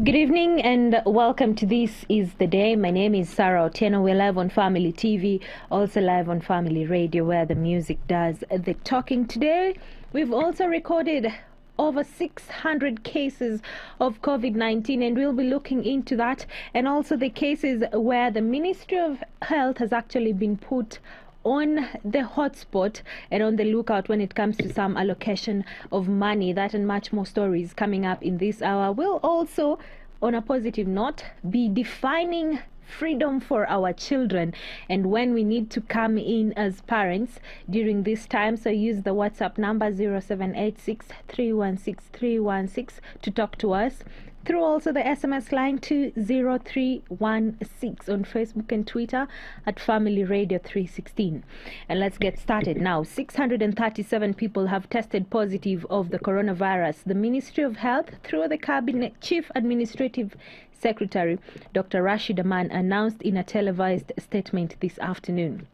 Good evening and welcome to This Is The Day. My name is Sarah Otieno. We're live on Family TV, also live on Family Radio, where the music does the talking. Today, we've also recorded over 600 cases of COVID-19, and we'll be looking into that, and also the cases where the Ministry of Health has actually been put on the hotspot and on the lookout when it comes to some allocation of money. That and much more stories coming up in this hour. We'll also, on a positive note, be defining freedom for our children and when we need to come in as parents during this time. So use the WhatsApp number 0786 316 316 to talk to us, through also the SMS line to 0316, on Facebook and Twitter at Family Radio 316. And let's get started now. 637 people have tested positive of the coronavirus. The Ministry of Health, through the Cabinet Chief Administrative Secretary, Dr. Rashid Aman, announced in a televised statement this afternoon.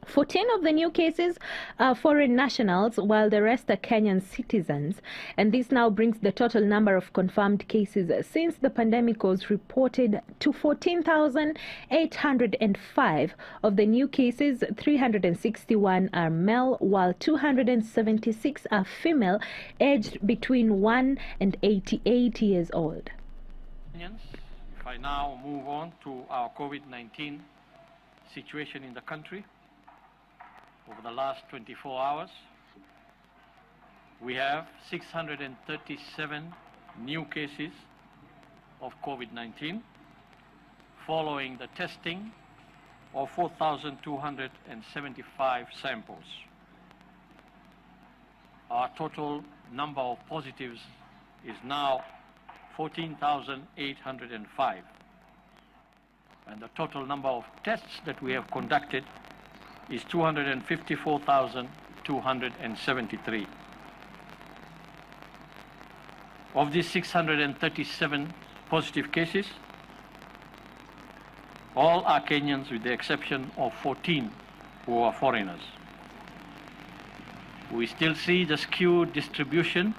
14 of the new cases are foreign nationals, while the rest are Kenyan citizens. And this now brings the total number of confirmed cases since the pandemic was reported to 14,805. Of the new cases, 361 are male, while 276 are female, aged between 1 and 88 years old. If I now move on to our COVID-19 situation in the country. Over the last 24 hours, we have 637 new cases of COVID-19, following the testing of 4,275 samples. Our total number of positives is now 14,805. And the total number of tests that we have conducted is 254,273. Of these 637 positive cases, all are Kenyans with the exception of 14 who are foreigners. We still see the skewed distribution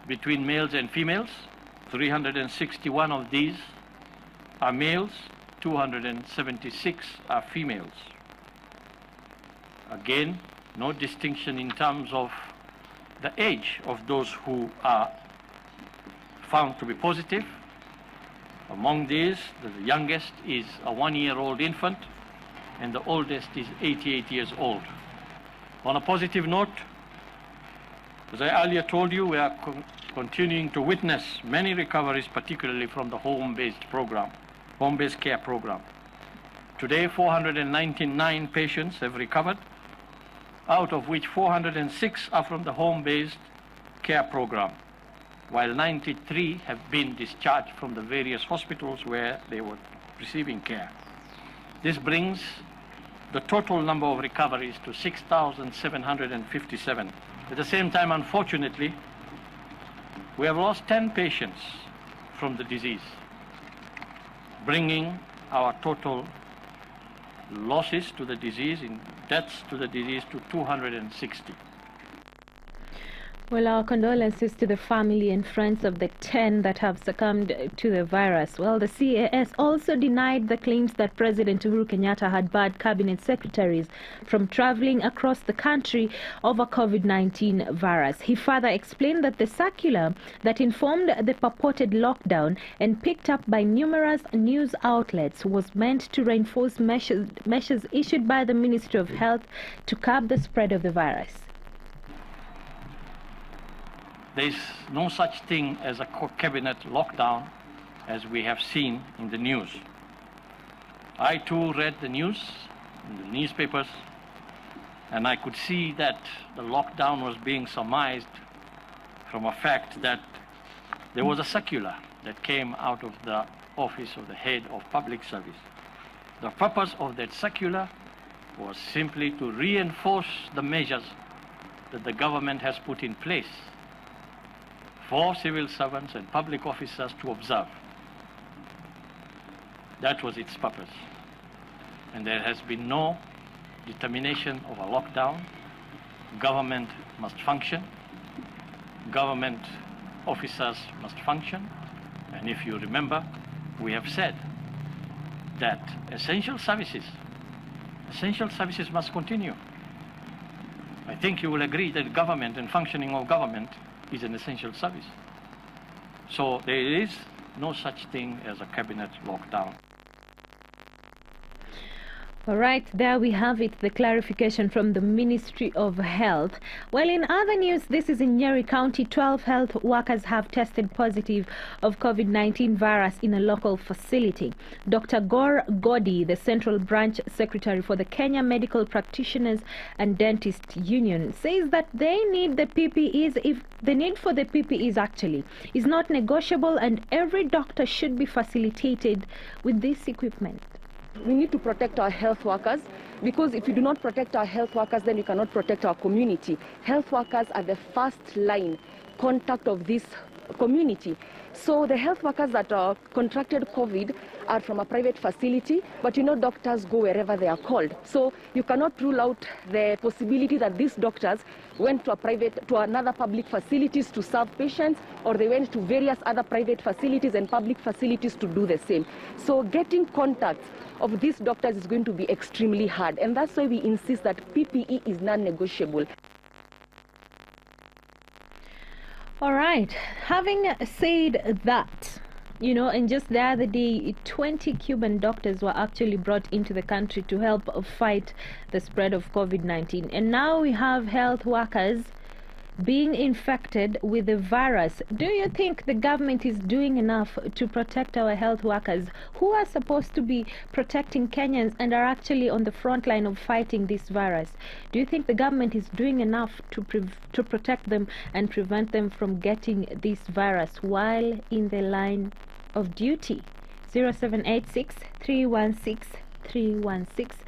between males and females. 361 of these are males, 276 are females. Again, no distinction in terms of the age of those who are found to be positive. Among these, the youngest is a 1-year-old infant, and the oldest is 88 years old. On a positive note, as I earlier told you, we are continuing to witness many recoveries, particularly from the home-based care program. Today, 499 patients have recovered, out of which 406 are from the home-based care program, while 93 have been discharged from the various hospitals where they were receiving care. This brings the total number of recoveries to 6,757. At the same time, unfortunately, we have lost 10 patients from the disease, bringing our total losses to the disease, in deaths to the disease, to 260. Well, our condolences to the family and friends of the 10 that have succumbed to the virus. Well, the CAS also denied the claims that President Uhuru Kenyatta had barred cabinet secretaries from traveling across the country over COVID-19 virus. He further explained that the circular that informed the purported lockdown and picked up by numerous news outlets was meant to reinforce measures issued by the Ministry of Health to curb the spread of the virus. There is no such thing as a cabinet lockdown as we have seen in the news. I too read the news in the newspapers, and I could see that the lockdown was being surmised from a fact that there was a circular that came out of the office of the head of public service. The purpose of that circular was simply to reinforce the measures that the government has put in place for civil servants and public officers to observe. That was its purpose. And there has been no determination of a lockdown. Government must function. Government officers must function. And if you remember, we have said that essential services must continue. I think you will agree that government and functioning of government is an essential service. So there is no such thing as a cabinet lockdown. All right, there we have it, the clarification from the Ministry of Health. Well, in other news, this is in Nyeri County. 12 health workers have tested positive of COVID-19 virus in a local facility. Dr. Gor Godi, the Central Branch Secretary for the Kenya Medical Practitioners and Dentists Union, says that they need the PPEs. If the need for the PPEs actually is not negotiable, and every doctor should be facilitated with this equipment. We need to protect our health workers, because if you do not protect our health workers, then you cannot protect our community. Health workers are the first line contact of this community. So the health workers that are contracted COVID are from a private facility, but you know doctors go wherever they are called. So you cannot rule out the possibility that these doctors went to another public facilities to serve patients, or they went to various other private facilities and public facilities to do the same. So getting contacts of these doctors is going to be extremely hard, and that's why we insist that PPE is non-negotiable. All right, having said that, you know, and just the other day, 20 Cuban doctors were actually brought into the country to help fight the spread of COVID-19. And now we have health workers being infected with the virus. Do you think the government is doing enough to protect our health workers who are supposed to be protecting Kenyans and are actually on the front line of fighting this virus? Do you think the government is doing enough to protect them and prevent them from getting this virus while in the line of duty? 0786 316 316.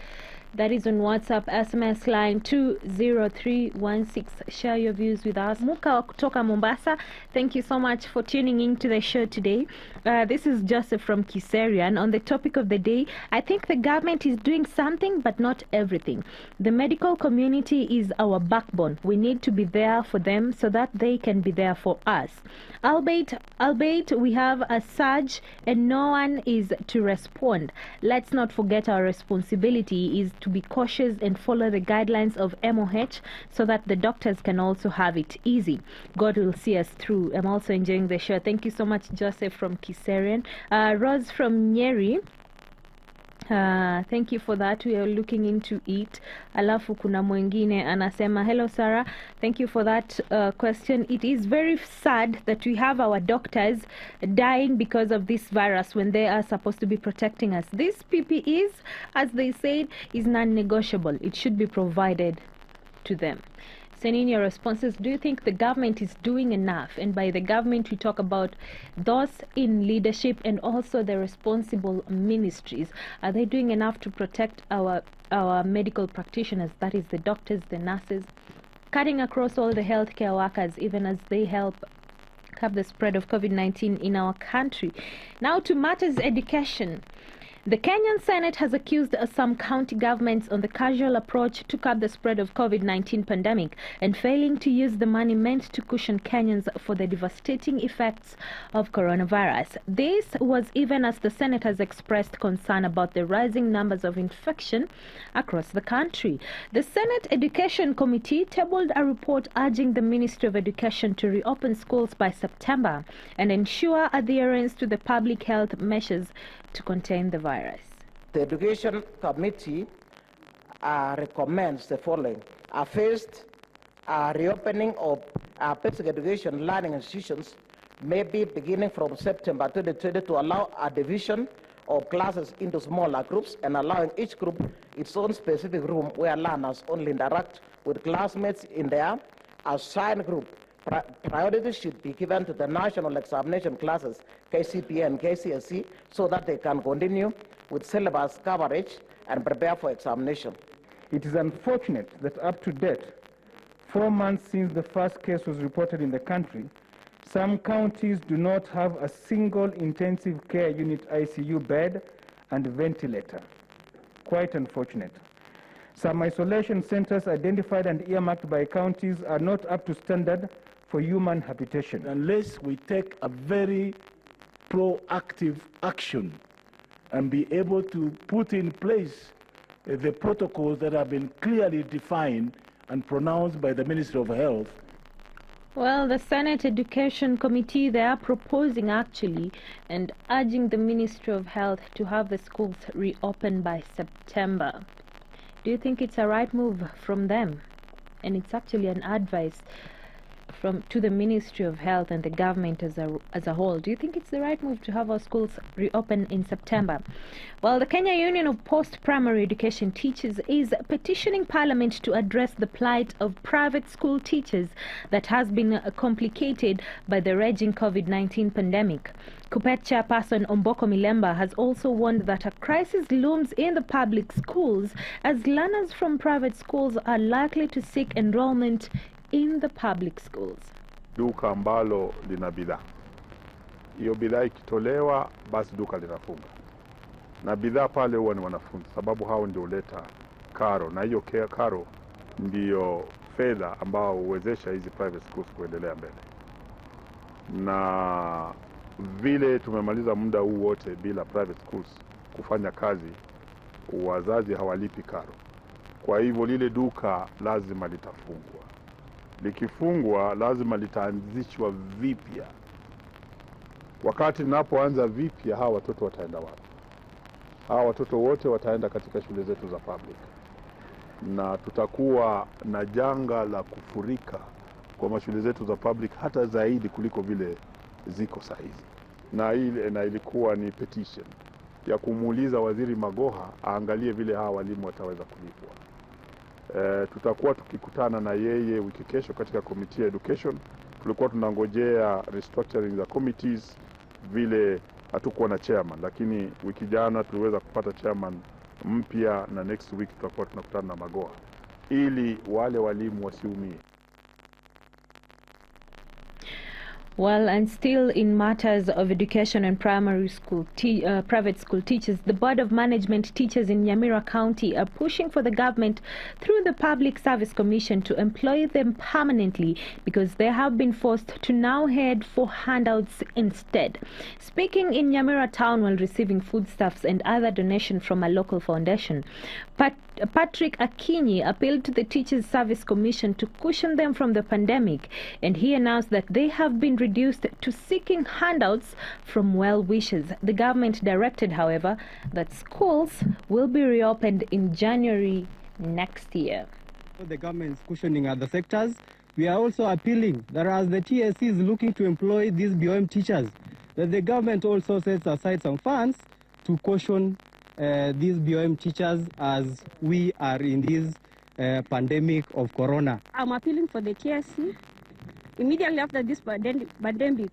That is on WhatsApp, SMS line 20316. Share your views with us. Muka kutoka Mombasa, thank you so much for tuning in to the show today. This is Joseph from Kiserian. On the topic of the day, I think the government is doing something, but not everything. The medical community is our backbone. We need to be there for them so that they can be there for us. Albeit we have a surge and no one is to respond. Let's not forget our responsibility is to be cautious and follow the guidelines of MOH so that the doctors can also have it easy. God will see us through. I'm also enjoying the show. Thank you so much, Joseph from Kiserian. Rose from Nyeri. Thank you for that. We are looking into it. Alafu kuna mwingine anasema, hello Sarah, thank you for that question. It is very sad that we have our doctors dying because of this virus when they are supposed to be protecting us. This PPEs, as they said, is non-negotiable. It should be provided to them. Send in your responses. Do you think the government is doing enough? And by the government, we talk about those in leadership and also the responsible ministries. Are they doing enough to protect our medical practitioners, that is the doctors, the nurses, cutting across all the healthcare workers, even as they help curb the spread of COVID-19 in our country? Now to matters education. The Kenyan Senate has accused some county governments on the casual approach to curb the spread of COVID-19 pandemic and failing to use the money meant to cushion Kenyans for the devastating effects of coronavirus. This was even as the Senate has expressed concern about the rising numbers of infection across the country. The Senate Education Committee tabled a report urging the Ministry of Education to reopen schools by September and ensure adherence to the public health measures to contain the virus. The Education Committee recommends the following. First, reopening of basic education learning institutions may be beginning from September 2020 to allow a division of classes into smaller groups and allowing each group its own specific room where learners only interact with classmates in their assigned group. Priority should be given to the national examination classes, KCPE and KCSE, so that they can continue with syllabus coverage and prepare for examination. It is unfortunate that up to date, 4 months since the first case was reported in the country, some counties do not have a single intensive care unit ICU bed and ventilator. Quite unfortunate. Some isolation centers identified and earmarked by counties are not up to standard for human habitation. Unless we take a very proactive action and be able to put in place the protocols that have been clearly defined and pronounced by the Ministry of Health. Well, the Senate Education Committee, they are proposing actually and urging the Ministry of Health to have the schools reopen by September. Do you think it's a right move from them? And it's actually an advice to the Ministry of Health and the government as a whole. Do you think it's the right move to have our schools reopen in September? Well, the Kenya Union of Post-Primary Education Teachers is petitioning Parliament to address the plight of private school teachers that has been complicated by the raging COVID-19 pandemic. KUPPET chairperson Omboko Milemba has also warned that a crisis looms in the public schools as learners from private schools are likely to seek enrollment in the public schools. Duka ambalo lina bidhaa, hiyo bidhaa ikitolewa basi duka linafunga, na bidhaa pale huwa ni wanafunzi, sababu hao ndio huleta karo, na hiyo karo ndio fedha ambao huwezesha hizi private schools kuendelea mbele. Na vile tumemaliza muda huu wote bila private schools kufanya kazi, wazazi hawalipi karo, kwa hivyo lile duka lazima litafungwa. Likifungwa lazima litaanzishwa vipya. Wakati napoanza vipya, hawa watoto wataenda wapi? Hawa watoto wote wataenda katika shule zetu za public, na tutakuwa na janga la kufurika kwa mashule zetu za public hata zaidi kuliko vile ziko sahizi. Na ilikuwa ni petition ya kumuuliza Waziri Magoha aangalie vile hawa walimu wataweza kulipwa. Tutakuwa tukikutana na yeye wiki kesho katika Committee Education. Tulikuwa tunangojea restructuring the committees, vile hatukuwa na chairman, lakini wiki jana tuliweza kupata chairman mpya, na next week tutakuwa tunakutana na Magoha ili wale walimu wasiumie. Well, and still in matters of education and primary school private school teachers, the Board of Management Teachers in Nyamira County are pushing for the government through the Public Service Commission to employ them permanently because they have been forced to now head for handouts instead. Speaking in Nyamira town while receiving foodstuffs and other donations from a local foundation, Patrick Akinyi appealed to the Teachers Service Commission to cushion them from the pandemic, and he announced that they have been reduced to seeking handouts from well-wishers. The government directed, however, that schools will be reopened in January next year. The government is cushioning other sectors. We are also appealing that as the TSC is looking to employ these BOM teachers, that the government also sets aside some funds to cushion these BOM teachers as we are in this pandemic of corona. I'm appealing for the TSC. Immediately after this pandemic,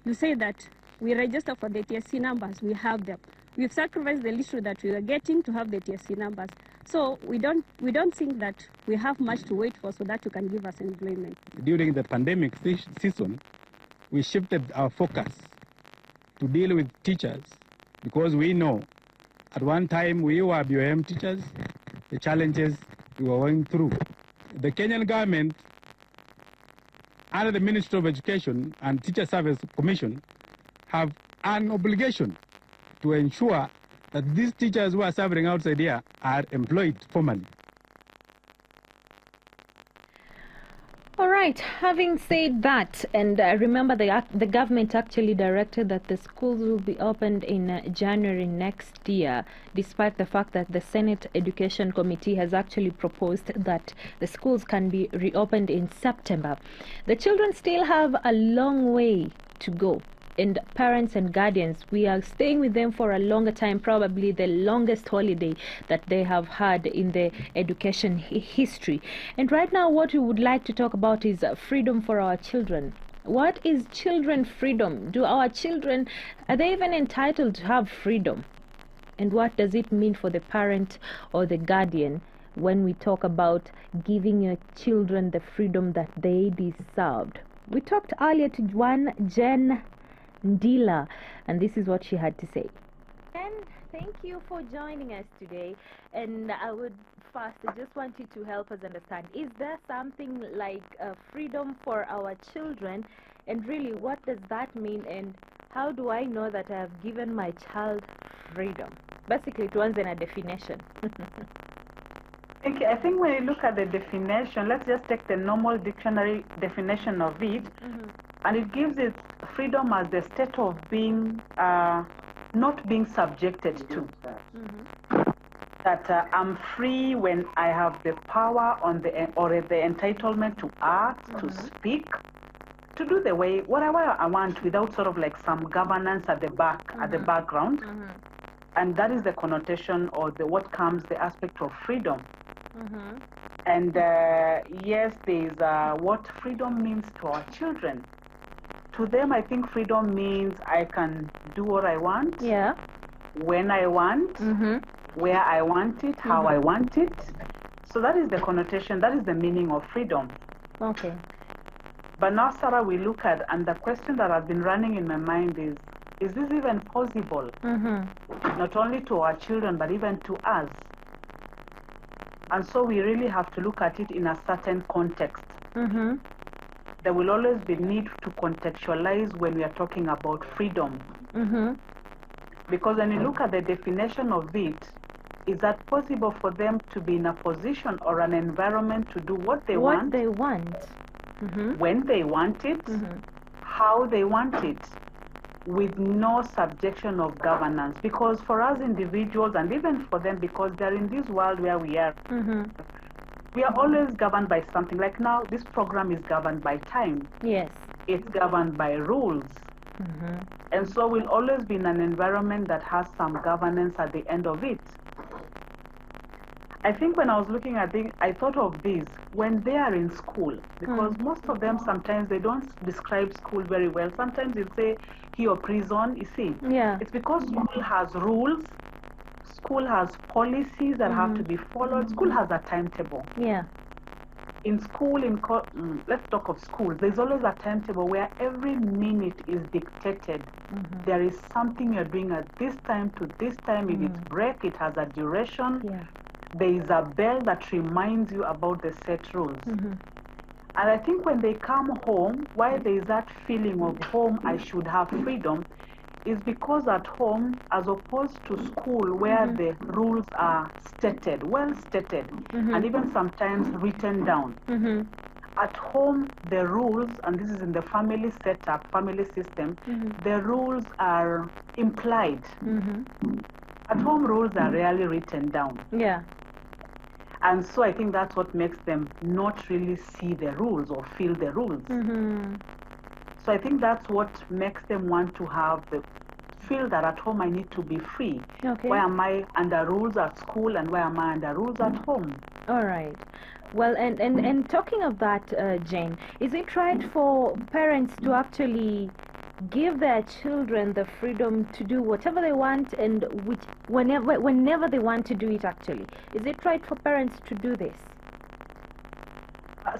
you say that we register for the TSC numbers, we have them. We've sacrificed the issue that we were getting to have the TSC numbers. So we don't think that we have much to wait for so that you can give us employment. During the pandemic season, we shifted our focus to deal with teachers because we know at one time we were BOM teachers, the challenges we were going through. The Kenyan government, under the Ministry of Education and Teacher Service Commission, have an obligation to ensure that these teachers who are suffering outside here are employed formally. All right, having said that, and remember the government actually directed that the schools will be opened in January next year, despite the fact that the Senate Education Committee has actually proposed that the schools can be reopened in September. The children still have a long way to go. And parents and guardians, we are staying with them for a longer time, probably the longest holiday that they have had in the education history. And right now what we would like to talk about is freedom for our children. What is children freedom? Do our children, are they even entitled to have freedom? And what does it mean for the parent or the guardian when we talk about giving your children the freedom that they deserved? We talked earlier to Jen Ndila, and this is what she had to say. thank you for joining us today. And I would first, I just want you to help us understand, is there something like freedom for our children? And really, what does that mean? And how do I know that I have given my child freedom? Basically, it was in a definition. Okay, I think when you look at the definition, let's just take the normal dictionary definition of it, and it gives it freedom as the state of being not being subjected to. That I'm free when I have the power on the or the entitlement to act, to speak, to do the way whatever I want without sort of like some governance at the back, at the background. And that is the connotation or the what comes the aspect of freedom. And yes, there's what freedom means to our children. To them, I think freedom means I can do what I want, when I want, where I want it, how I want it. So that is the connotation, that is the meaning of freedom. Okay. But now, Sarah, we look at, and the question that has been running in my mind is this even possible? Not only to our children, but even to us. And so we really have to look at it in a certain context. There will always be need to contextualize when we are talking about freedom. Because when you look at the definition of it, is that possible for them to be in a position or an environment to do what they want? When they want it, how they want it, with no subjection of governance. Because for us individuals, and even for them, because they're in this world where we are, we are always governed by something. Like now, this program is governed by time. Yes. It's governed by rules. And so we'll always be in an environment that has some governance at the end of it. I think when I was looking at it, I thought of this when they are in school, because most of them sometimes they don't describe school very well. Sometimes they'll say he or prison, you see. It's because school has rules, school has policies that have to be followed, school has a timetable. In school, let's talk of schools, there's always a timetable where every minute is dictated. There is something you're doing at this time to this time. If it's break, it has a duration. There is a bell that reminds you about the set rules. And I think when they come home, why there is that feeling of home, I should have freedom, is because at home, as opposed to school where the rules are stated, well stated, and even sometimes written down. At home, the rules, and this is in the family setup, family system, the rules are implied. At home, rules are rarely written down. And so I think that's what makes them not really see the rules or feel the rules. So I think that's what makes them want to have the feel that at home I need to be free. Why am I under rules at school and why am I under rules at home? All right. Well, and talking of that, Jane, is it right for parents to actually give their children the freedom to do whatever they want and whenever they want to do it actually? Is it right for parents to do this?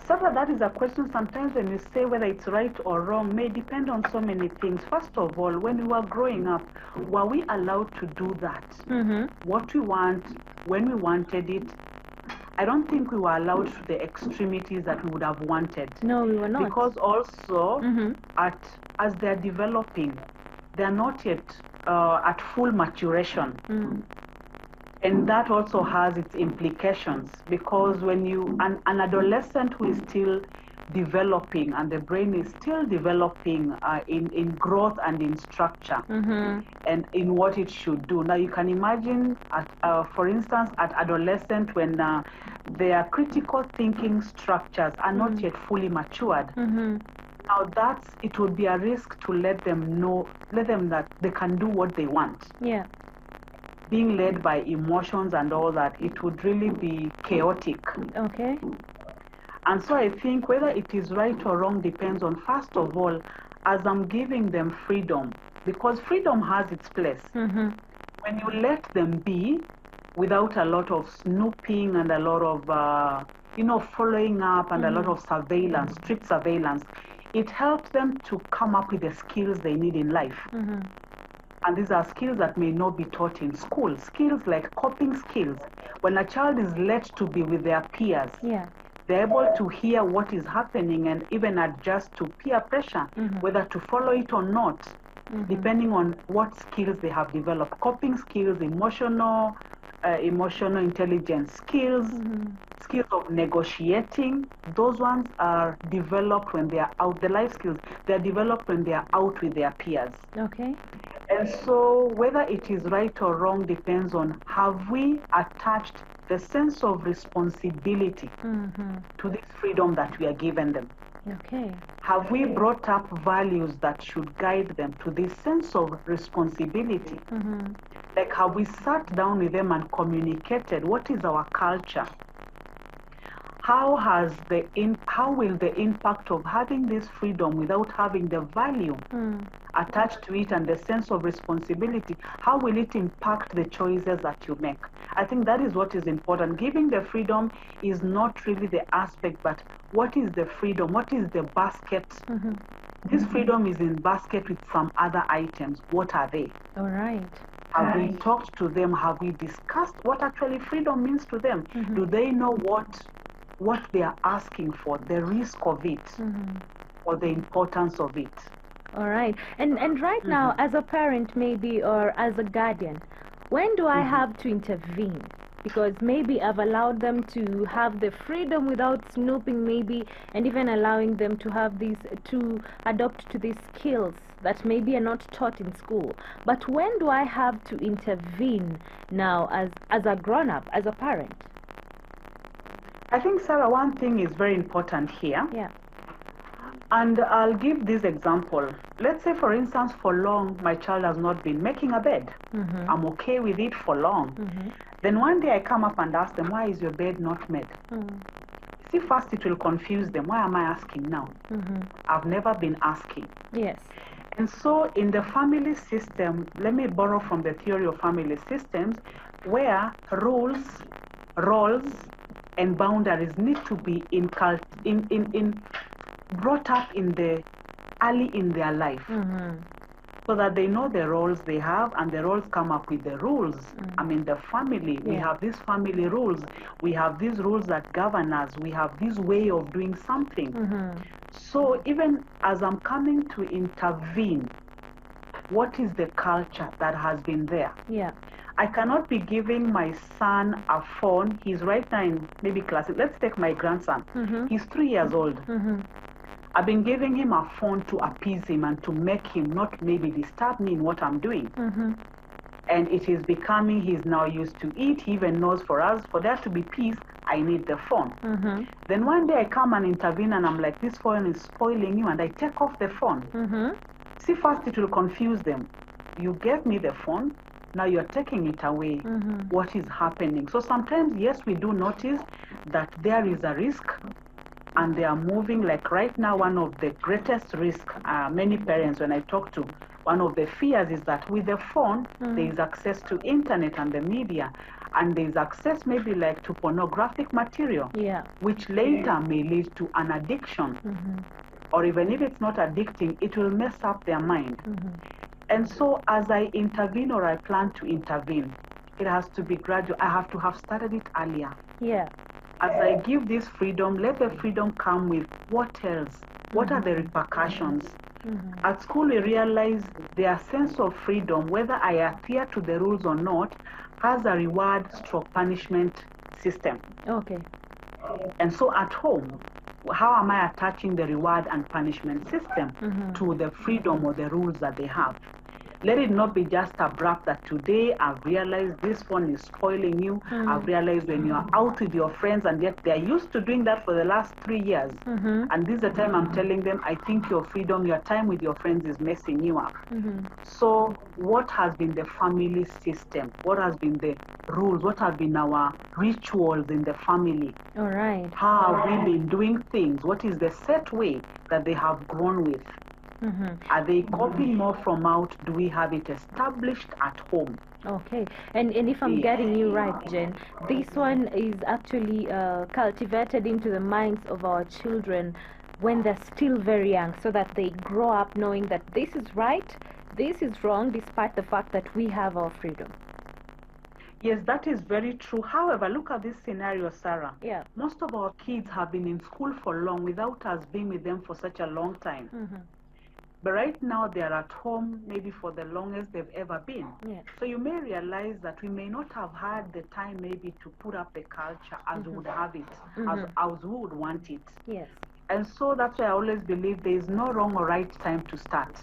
Sarah, that is a question sometimes when you say whether it's right or wrong may depend on so many things. First of all, when we were growing up, were we allowed to do that? What we want, when we wanted it? I don't think we were allowed to the extremities that we would have wanted. No, we were not. Because also, as they're developing, they're not yet at full maturation. And that also has its implications, because when you, an adolescent who is still developing and the brain is still developing in growth and in structure and in what it should do. Now you can imagine, for instance, at adolescent when their critical thinking structures are not yet fully matured. Now it would be a risk to let them that they can do what they want. Being led by emotions and all that, it would really be chaotic. And so I think whether it is right or wrong depends on, first of all, as I'm giving them freedom, because freedom has its place. When you let them be without a lot of snooping and a lot of, following up and a lot of surveillance, strict surveillance, it helps them to come up with the skills they need in life. And these are skills that may not be taught in school. Skills like coping skills. When a child is led to be with their peers, they're able to hear what is happening and even adjust to peer pressure, whether to follow it or not, depending on what skills they have developed. Coping skills, emotional intelligence skills, skills of negotiating, those ones are developed when they are out. The life skills, they are developed when they are out with their peers. Okay. And so whether it is right or wrong depends on, have we attached the sense of responsibility to this freedom that we are given them? Okay. Have we brought up values that should guide them to this sense of responsibility? Like, have we sat down with them and communicated what is our culture? How will the impact of having this freedom without having the value attached to it and the sense of responsibility, how will it impact the choices that you make? I think that is what is important. Giving the freedom is not really the aspect, but what is the freedom? What is the basket? This freedom is in basket with some other items. What are they? All right. Have we talked to them? Have we discussed what actually freedom means to them? Do they know what they are asking for, the risk of it, or the importance of it? All right. And right now, as a parent maybe, or as a guardian, when do I have to intervene? Because maybe I've allowed them to have the freedom without snooping maybe, and even allowing them to have these, to adopt to these skills that maybe are not taught in school. But when do I have to intervene now as a grown-up, as a parent? I think, Sarah, one thing is very important here. Yeah. And I'll give this example. Let's say, for instance, for long, my child has not been making a bed. I'm okay with it for long. Then one day I come up and ask them, why is your bed not made? See, first it will confuse them. Why am I asking now? I've never been asking. Yes. And so in the family system, let me borrow from the theory of family systems, where rules, roles, and boundaries need to be brought up early in their life, so that they know the roles they have, and the roles come up with the rules. I mean, the family, we have these family rules, we have these rules that govern us, we have this way of doing something. So even as I'm coming to intervene, what is the culture that has been there? Yeah. I cannot be giving my son a phone. He's right now in maybe class. Let's take my grandson. He's 3 years old. I've been giving him a phone to appease him and to make him not maybe disturb me in what I'm doing. And it is becoming, he's now used to it. He even knows for there to be peace, I need the phone. Then one day I come and intervene and I'm like, this phone is spoiling you, and I take off the phone. See, first it will confuse them. You gave me the phone, now you're taking it away. What is happening? So sometimes, yes, we do notice that there is a risk, and they are moving. Like right now, one of the greatest risks, many parents, when I talk to, one of the fears is that with the phone, there is access to internet and the media, and there is access maybe like to pornographic material, which later may lead to an addiction. Or even if it's not addicting, it will mess up their mind. And so as I intervene, or I plan to intervene, it has to be gradual. I have to have started it earlier. Yeah. As I give this freedom, let the freedom come with what else? What are the repercussions? At school, we realize their sense of freedom, whether I adhere to the rules or not, has a reward/punishment system. Okay. And so at home, how am I attaching the reward and punishment system to the freedom or the rules that they have? Let it not be just abrupt that today I've realized this phone is spoiling you. I've realized when you're out with your friends, and yet they're used to doing that for the last 3 years. And this is the time I'm telling them, I think your freedom, your time with your friends is messing you up. So what has been the family system? What has been the rules? What have been our rituals in the family? All right. How have we been doing things? What is the set way that they have grown with? Are they copying more from out? Do we have it established at home? Okay. And if I'm getting you right, Jen, this one is actually cultivated into the minds of our children when they're still very young, so that they grow up knowing that this is right, this is wrong despite the fact that we have our freedom. Yes, that is very true. However, look at this scenario, Sarah. Yeah. Most of our kids have been in school for long without us being with them for such a long time. But right now they are at home maybe for the longest they've ever been. Yeah. So you may realize that we may not have had the time maybe to put up the culture as we would have it, as we would want it. Yes. And so that's why I always believe there is no wrong or right time to start.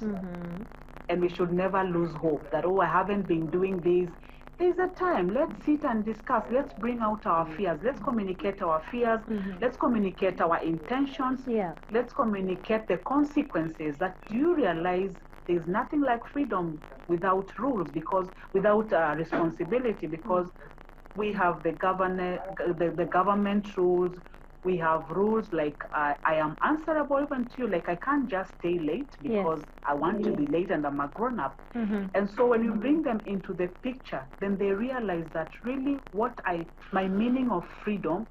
And we should never lose hope that, oh, I haven't been doing this. There's a time. Let's sit and discuss. Let's bring out our fears. Let's communicate our fears. Let's communicate our intentions. Yeah. Let's communicate the consequences. That you realize there's nothing like freedom without rules, because without responsibility, because we have the government rules. We have rules like I am answerable even to you. Like I can't just stay late because I want to be late and I'm a grown up. And so when you bring them into the picture, then they realize that really my meaning of freedom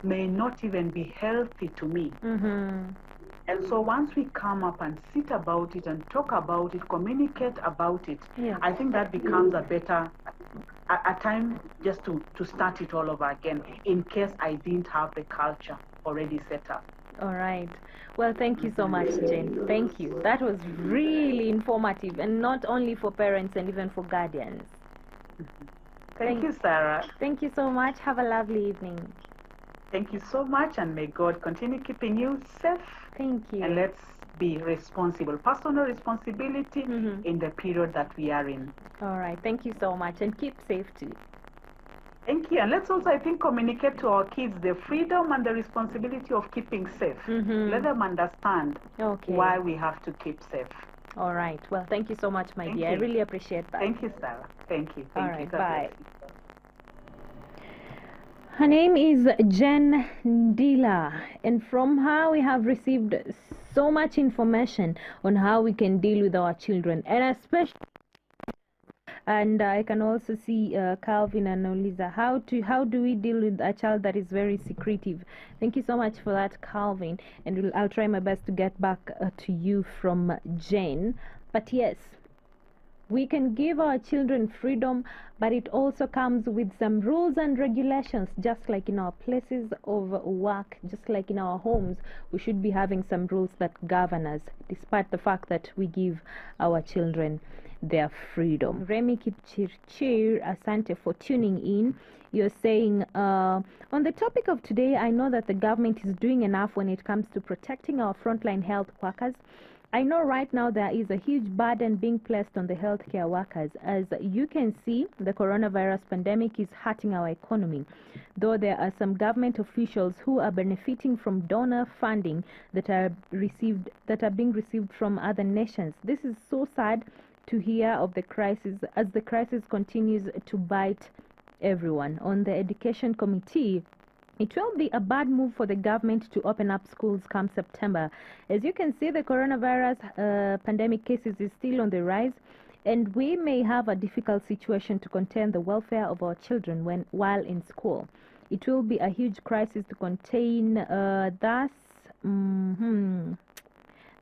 may not even be healthy to me. And so once we come up and sit about it and talk about it, communicate about it, I think that becomes a better a time just to start it all over again, in case I didn't have the culture already set up. All right. Well, thank you so much, Jane. Thank you. That was really informative, and not only for parents and even for guardians. Thank you, Sarah. Thank you so much. Have a lovely evening. Thank you so much, and may God continue keeping you safe. Thank you. And let's be responsible, personal responsibility in the period that we are in. All right. Thank you so much, and keep safe too. Thank you. And let's also, I think, communicate to our kids the freedom and the responsibility of keeping safe. Let them understand why we have to keep safe. All right. Well, thank you so much, my dear. I really appreciate that. Thank you, Sarah. Thank you. All right. God Bye. bless you. Her name is Jen Ndila, and from her we have received so much information on how we can deal with our children, and especially, and I can also see Calvin and Oliza, how do we deal with a child that is very secretive. Thank you so much for that, Calvin, and I'll try my best to get back to you from Jane. But yes, we can give our children freedom, but it also comes with some rules and regulations. Just like in our places of work, just like in our homes, we should be having some rules that govern us, despite the fact that we give our children their freedom. Remy Kipchirchir, asante for tuning in. You're saying, on the topic of today, I know that the government is doing enough when it comes to protecting our frontline health workers. I know right now there is a huge burden being placed on the healthcare workers. As you can see, the coronavirus pandemic is hurting our economy, though there are some government officials who are benefiting from donor funding that are being received from other nations. This is so sad to hear of the crisis, as the crisis continues to bite everyone. On the Education Committee, it will be a bad move for the government to open up schools come September. As you can see, the coronavirus pandemic cases is still on the rise, and we may have a difficult situation to contain the welfare of our children while in school. It will be a huge crisis to contain,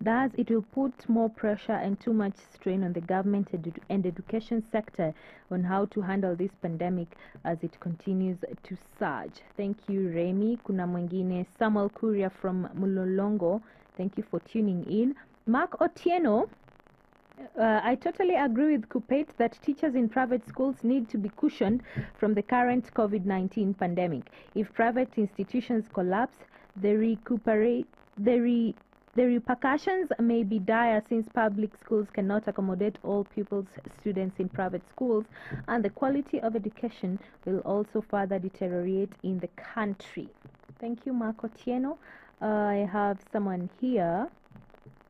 Thus, it will put more pressure and too much strain on the government and education sector on how to handle this pandemic as it continues to surge. Thank you, Remy. Kuna mwingine Samuel Kuria from Mulolongo. Thank you for tuning in. Mark Otieno. I totally agree with Kupet that teachers in private schools need to be cushioned from the current COVID-19 pandemic. If private institutions collapse, the repercussions may be dire, since public schools cannot accommodate all pupils, students in private schools, and the quality of education will also further deteriorate in the country. Thank you, Marco Tieno. I have someone here.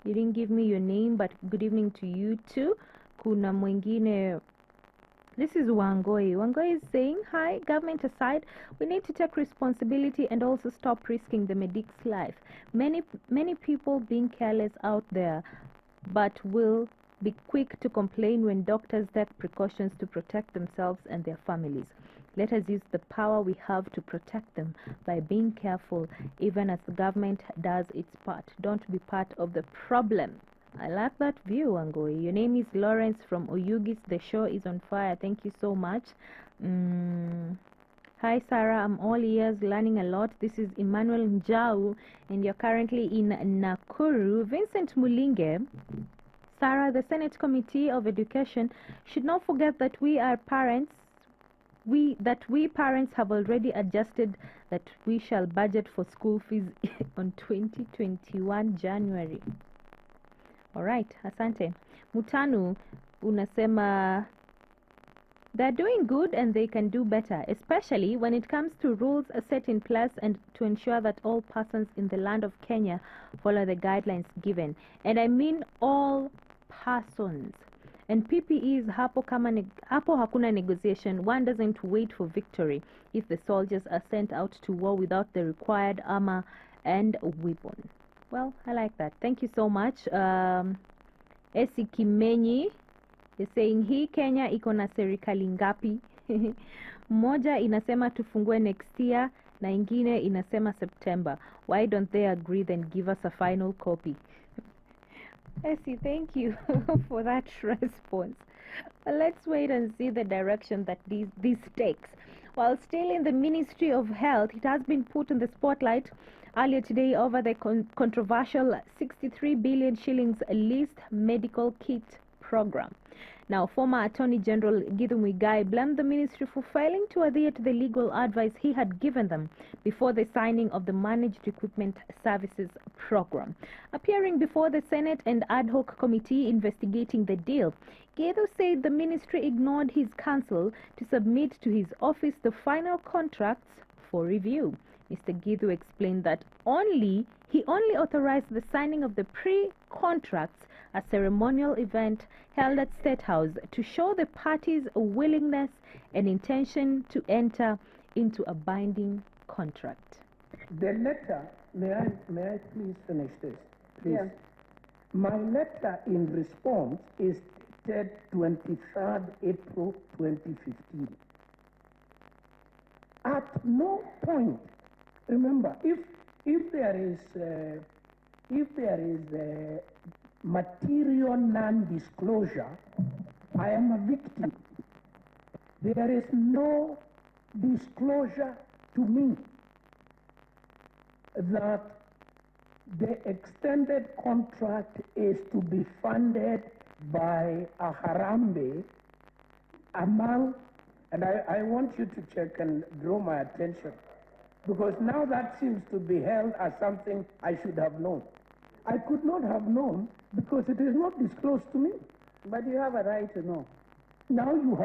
You didn't give me your name, but good evening to you too. Kuna mwingine. This is Wangoi. Wangoi is saying, hi, government aside, we need to take responsibility and also stop risking the medic's life. Many people being careless out there, but will be quick to complain when doctors take precautions to protect themselves and their families. Let us use the power we have to protect them by being careful, even as the government does its part. Don't be part of the problem. I like that view, Angoi. Your name is Lawrence from Oyugis. The show is on fire. Thank you so much. Hi, Sarah. I'm all ears, learning a lot. This is Emmanuel Njau, and you're currently in Nakuru. Vincent Mulinge. Sarah, the Senate Committee of Education should not forget that we are parents. We parents have already adjusted that we shall budget for school fees on 2021 January. All right, asante. Mutanu unasema they're doing good and they can do better, especially when it comes to rules set in place and to ensure that all persons in the land of Kenya follow the guidelines given. And I mean all persons. And PPEs, hapo hakuna negotiation. One doesn't wait for victory if the soldiers are sent out to war without the required armor and weapon. Well, I like that. Thank you so much. Esi Kimenyi is saying hii Kenya iko na serikali ngapi? Moja inasema tufungue next year na ingine inasema September. Why don't they agree then give us a final copy? Essie, thank you for that response. But let's wait and see the direction that this takes. While still in the Ministry of Health, it has been put in the spotlight earlier today over the controversial 63 billion shillings leased medical kit program. Now, former Attorney General Githu Muigai blamed the ministry for failing to adhere to the legal advice he had given them before the signing of the Managed Equipment Services Program. Appearing before the Senate and ad hoc committee investigating the deal, Githu said the ministry ignored his counsel to submit to his office the final contracts for review. Mr. Githu explained that he only authorized the signing of the pre-contracts, a ceremonial event held at State House to show the parties' willingness and intention to enter into a binding contract. The letter, may I please finish this? Please. Yeah. My letter in response is dated 23rd April 2015. At no point, remember, if there is material non-disclosure, I am a victim. There is no disclosure to me that the extended contract is to be funded by a Harambee among, and I want you to check and draw my attention, because now that seems to be held as something I should have known. I could not have known because it is not disclosed to me. But you have a right to know. Now you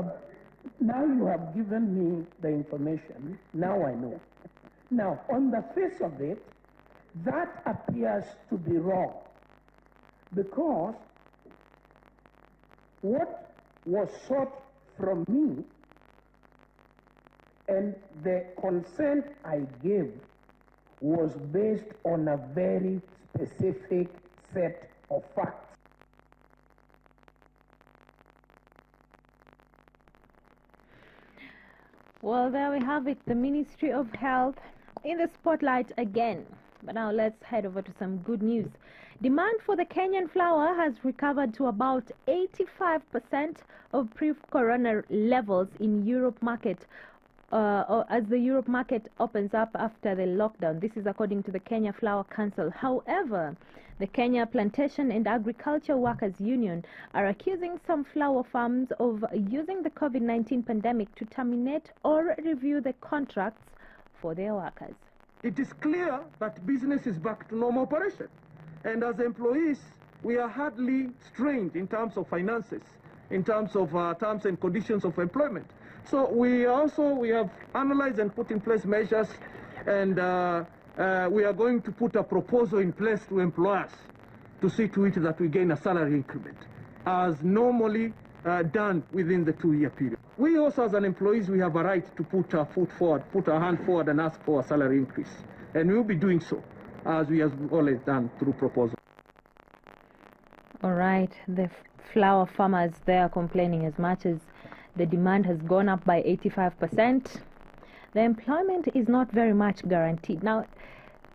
have given me the information. Now I know. Now, on the face of it, that appears to be wrong, because what was sought from me and the consent I gave was based on a very specific set of facts. Well, there we have it, the Ministry of Health in the spotlight again. But now let's head over to some good news. Demand for the Kenyan flour has recovered to about 85% of pre-corona levels in Europe market, as the Europe market opens up after the lockdown. This is according to the Kenya Flour Council. However, the Kenya Plantation and Agriculture Workers Union are accusing some flour farms of using the COVID-19 pandemic to terminate or review the contracts for their workers. It is clear that business is back to normal operation. And as employees, we are hardly strained in terms of finances, in terms of terms and conditions of employment. So we have analyzed and put in place measures, and we are going to put a proposal in place to employers to see to it that we gain a salary increment, as normally done within the 2-year period. We also, as an employees, we have a right to put our foot forward, put our hand forward and ask for a salary increase. And we will be doing so, as we have always done through proposal. All right, the flour farmers, they are complaining as much as the demand has gone up by 85%. The employment is not very much guaranteed. Now,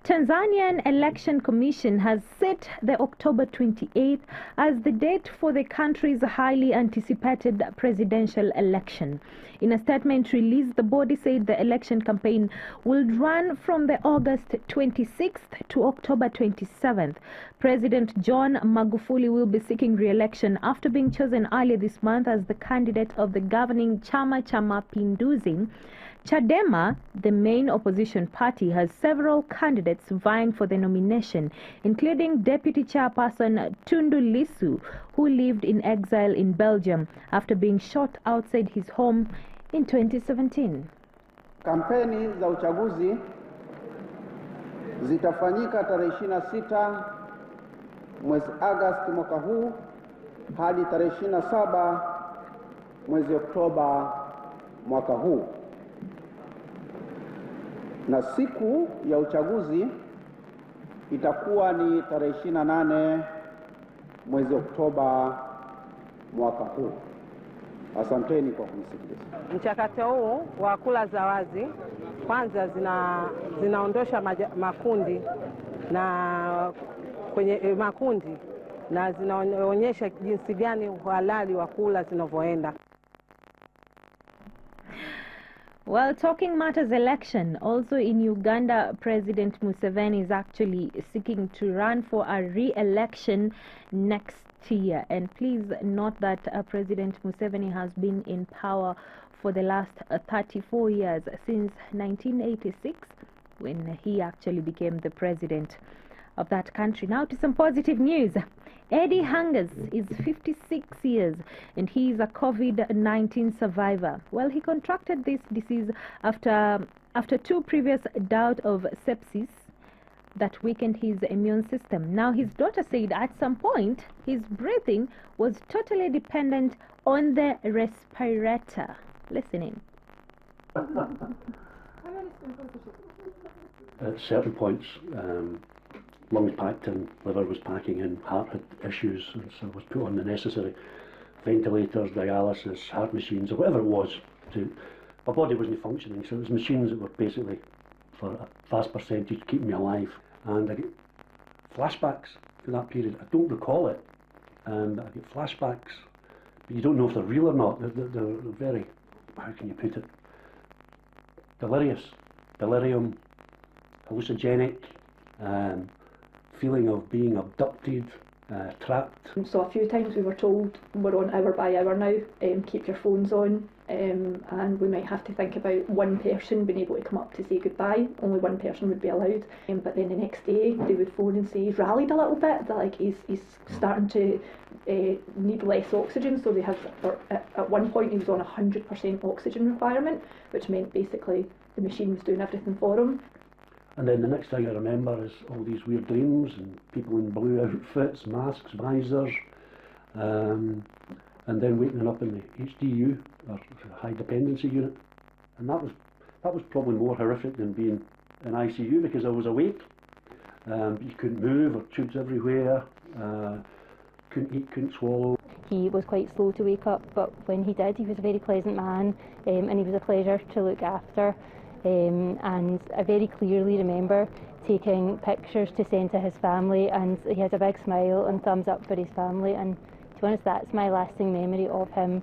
Tanzanian Election Commission has set the October 28th as the date for the country's highly anticipated presidential election. In a statement released, the body said the election campaign will run from the August 26th to October 27th. President John Magufuli will be seeking re-election after being chosen earlier this month as the candidate of the governing Chama cha Mapinduzi. Chadema, the main opposition party, has several candidates vying for the nomination, including Deputy Chairperson Tundu Lissu, who lived in exile in Belgium after being shot outside his home in 2017. Kampeni za uchaguzi zitafanyika tarehe 26 mwezi Agosti mwaka huu hadi tarehe 27 mwezi Oktoba mwaka huu. Na siku ya uchaguzi itakuwa ni tarehe 28 mwezi Oktoba mwaka huu. Asanteni kwa kunisikiliza. Mchakato huu wa kura za wazi kwanza zinaondosha makundi na kwenye makundi na zinaonyesha jinsi gani uhalali wa kura zinavyoenda. While talking matters election, also in Uganda, President Museveni is actually seeking to run for a re-election next year. And please note that President Museveni has been in power for the last 34 years, since 1986, when he actually became the president of that country. Now to some positive news. Eddie Hangers is 56 years and he is a COVID-19 survivor. Well, he contracted this disease after 2 previous bouts of sepsis that weakened his immune system. Now, his daughter said at some point his breathing was totally dependent on the respirator. Listen in. At certain points, lungs packed in, liver was packing in, heart had issues, and so was put on the necessary ventilators, dialysis, heart machines, or whatever it was. My body wasn't functioning, so it was machines that were basically for a vast percentage keeping me alive. And I get flashbacks for that period. I don't recall it, and I get flashbacks, but you don't know if they're real or not. They're very, how can you put it, delirious, delirium, hallucinogenic, feeling of being abducted, trapped. So a few times we were told we're on hour by hour now, keep your phones on, and we might have to think about one person being able to come up to say goodbye. Only one person would be allowed. But then the next day they would phone and say he's rallied a little bit, that like he's starting to need less oxygen. So they have, at one point he was on 100% oxygen requirement, which meant basically the machine was doing everything for him. And then the next thing I remember is all these weird dreams and people in blue outfits, masks, visors, and then waking up in the HDU, or high dependency unit. And that was probably more horrific than being in ICU, because I was awake, but you couldn't move, or tubes everywhere, couldn't eat, couldn't swallow. He was quite slow to wake up, but when he did, he was a very pleasant man, and he was a pleasure to look after. And I very clearly remember taking pictures to send to his family, and he had a big smile and thumbs up for his family, and to be honest, that's my lasting memory of him.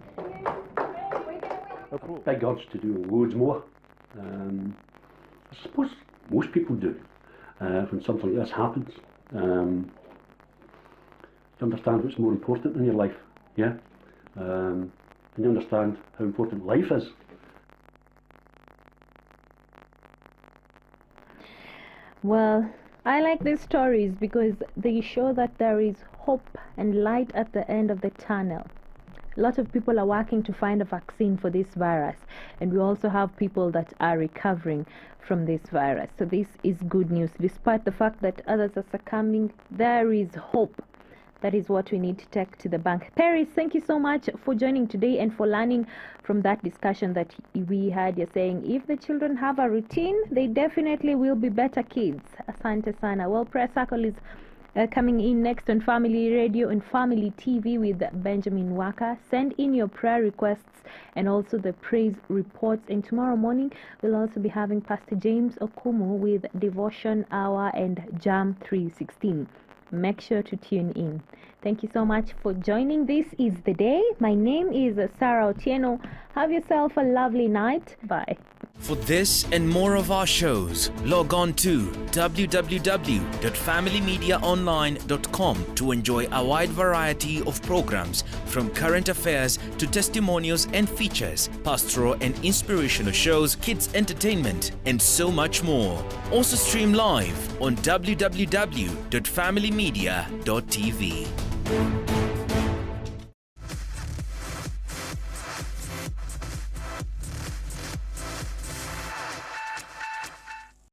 Big urge to do loads more. I suppose most people do when something like this happens. You understand what's more important in your life, yeah? And you understand how important life is. Well, I like these stories because they show that there is hope and light at the end of the tunnel. A lot of people are working to find a vaccine for this virus, and we also have people that are recovering from this virus. So this is good news. Despite the fact that others are succumbing, there is hope. That is what we need to take to the bank. Paris, thank you so much for joining today and for learning from that discussion that we had. You're saying if the children have a routine, they definitely will be better kids. Asante sana. Well, Prayer Circle is Coming in next on Family Radio and Family TV with Benjamin Waka. Send in your prayer requests and also the praise reports. And tomorrow morning, we'll also be having Pastor James Okumu with Devotion Hour and Jam 316. Make sure to tune in. Thank you so much for joining. This is The Day. My name is Sarah Otieno. Have yourself a lovely night. Bye. For this and more of our shows, log on to www.familymediaonline.com to enjoy a wide variety of programs from current affairs to testimonials and features, pastoral and inspirational shows, kids entertainment, and so much more. Also stream live on www.familymedia.tv.